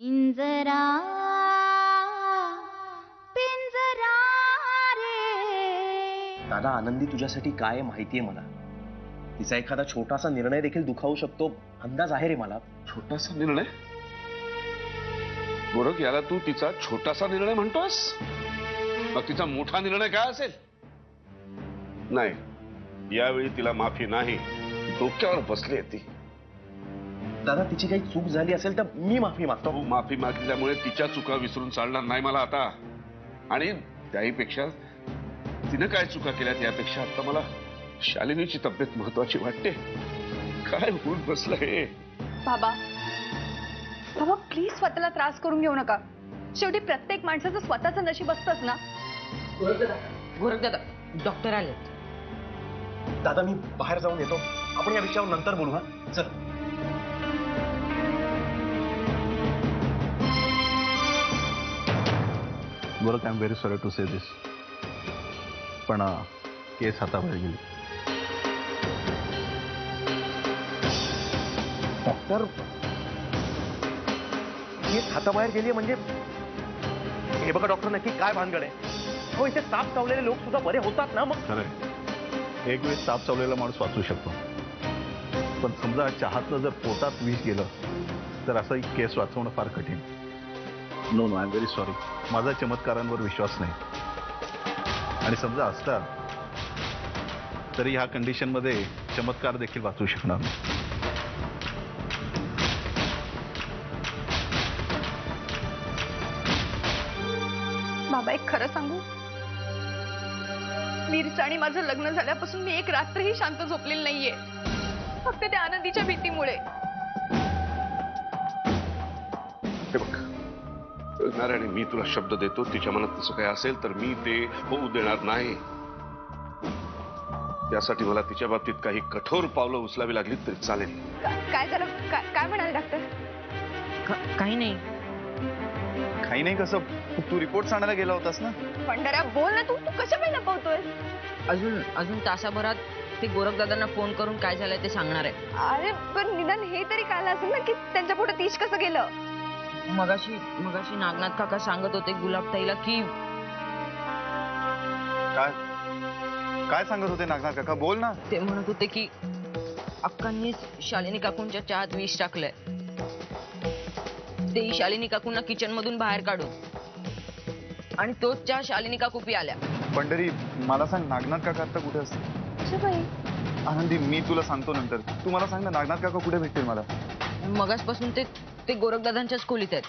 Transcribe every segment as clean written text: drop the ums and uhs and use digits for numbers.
पिंजरा पिंजरा रे. दादा, आनंदी तुझ्यासाठी काय माहितीये मला. तिचा एखादा छोटासा निर्णय देखील दुखावू शकतो अंदाज आहे रे मला. छोटासा निर्णय? गोरख, याला तू तिचा छोटासा निर्णय म्हणतोस? मग तिचा मोठा निर्णय काय असेल? नाही, यावेळी तिला माफी नाही. डोक्यावर बसली ती. दादा, तिची काही चूक झाली असेल तर मी माफी मागतो. माफी मागितल्यामुळे तिच्या चुका विसरून चालणार नाही मला आता. आणि त्याहीपेक्षा तिनं काय चुका केल्या त्यापेक्षा आता मला शालिनीची तब्येत महत्वाची वाटते. काय होऊन बसलं हे? बाबा बाबा, प्लीज स्वतःला त्रास करून घेऊ नका. शेवटी प्रत्येक माणसाचं स्वतःचं नशीब असतंच ना. गोरख दादा, डॉक्टर आले. दादा, मी बाहेर जाऊन येतो. आपण या विषयावर नंतर बोलू. हा, चल. Gorakh, I am very sorry to say this, पण केस हाताबाहेर गेली. डॉक्टर, केस हाताबाहेर गेली म्हणजे? हे बघा डॉक्टर, नक्की काय भानगड आहे? हो, इथे साप चावलेले लोक सुद्धा बरे होतात ना. मग खरंय, एक वेळेस साप चावलेला माणूस वाचू शकतो, पण समजा चहातलं जर पोटात विष गेलं तर असं एक केस वाचवणं फार कठीण. No no, I am very sorry. माझा चमत्कारांवर विश्वास नाही. आणि समजा असता तरी ह्या कंडिशनमध्ये चमत्कार देखील वाचू शकणार नाही. बाबा, एक खरं सांगू, वीरचं आणि माझं लग्न झाल्यापासून मी एक रात्रही शांत झोपलेली नाहीये, फक्त त्या आनंदीच्या भीतीमुळे. हे बघ नारायणी, मी तुला शब्द देतो, तिच्या मनात तसं काय असेल तर मी ते होऊ देणार नाही. त्यासाठी मला तिच्या बाबतीत काही कठोर पावलं उचलावी लागली तरी चालेल. काय झालं? काय म्हणाले डॉक्टर? काही नाही. काही नाही कसं? तू रिपोर्ट आणायला गेला होतास ना? पंढऱ्या, बोल ना. तू कशा काही लपवतोय? अजून तासाभरात ते गोरख दादांना फोन करून काय झालंय ते सांगणार आहे. अरे पण निदान हे तरी कळलं असेल ना की त्यांच्या पुढे तीच कसं गेलं. मगाशी नागनाथ काका सांगत होते गुलाबताईला की. काय सांगत होते नागनाथ काका? बोल ना. ते म्हणत होते की अक्कांनी शालिनी काकूंच्या चहात विष टाकलंय. ते शालिनी काकूंना किचन मधून बाहेर काढून आणि तोच चहा शालिनी काकू पियाल्या. पंढरी, मला सांग, नागनाथ काका आता कुठे असते? आनंदी, मी तुला सांगतो नंतर. तू मला सांग ना, नागनाथ काका कुठे भेटतील मला? मगासपासून ते गोरख दादांच्याच खोलीत आहेत.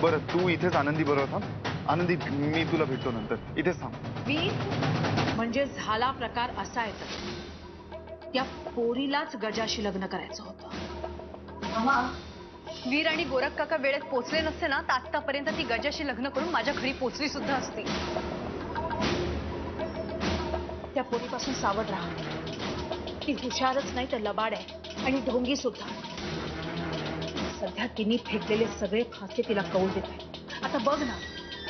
बरं, तू इथेच आनंदी बरोबर थांब. आनंदी, मी तुला भेटतो नंतर. इथेच थांब. वीर म्हणजे झाला प्रकार असा आहे, त्या पोरीलाच गजाशी लग्न करायचं होतं. वीर आणि गोरख काका वेळेत पोचले नसते ना तर आतापर्यंत ती गजाशी लग्न करून माझ्या घरी पोचली सुद्धा असती. त्या पोरीपासून सावध राहा. ती हुशारच नाही तर लबाड आहे आणि ढोंगी सुद्धा. सध्या तिने फेकलेले सगळे फासे तिला कौल देत आहेत. आता बघ ना,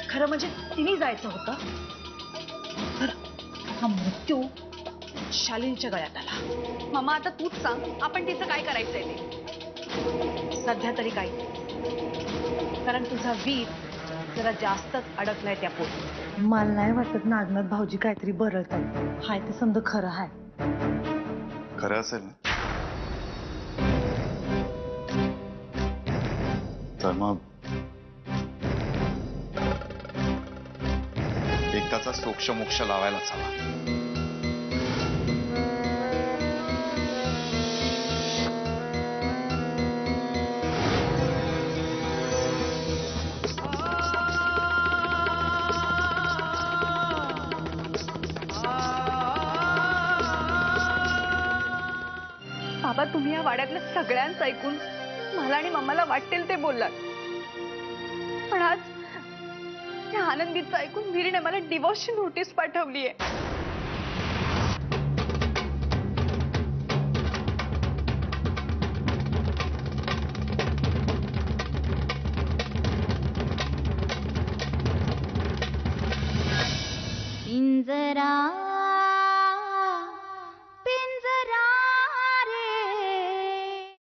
खरं म्हणजे तिने जायचं होतं तर हा मृत्यू शालिनीच्या गळ्यात आला. मामा, आता तूच सांग, आपण तिचं काय करायचंय ते. सध्या तरी काही, कारण तुझा वीर जरा जास्तच अडकलाय त्या पोरी. मला नाही वाटत नागनाथ भाऊजी काहीतरी बरळतात. हाय ते समजा खरं आहे. खरं असेल ना तर मग एकदाचा सोक्ष लावायलाच हवा. बाबा, तुम्ही या वाड्यातल्या सगळ्यांचं ऐकून मला आणि मम्माला वाटेल ते बोललात, पण आज त्या आनंदीचं ऐकून वीरने मला डिवोर्सची नोटीस पाठवली आहे.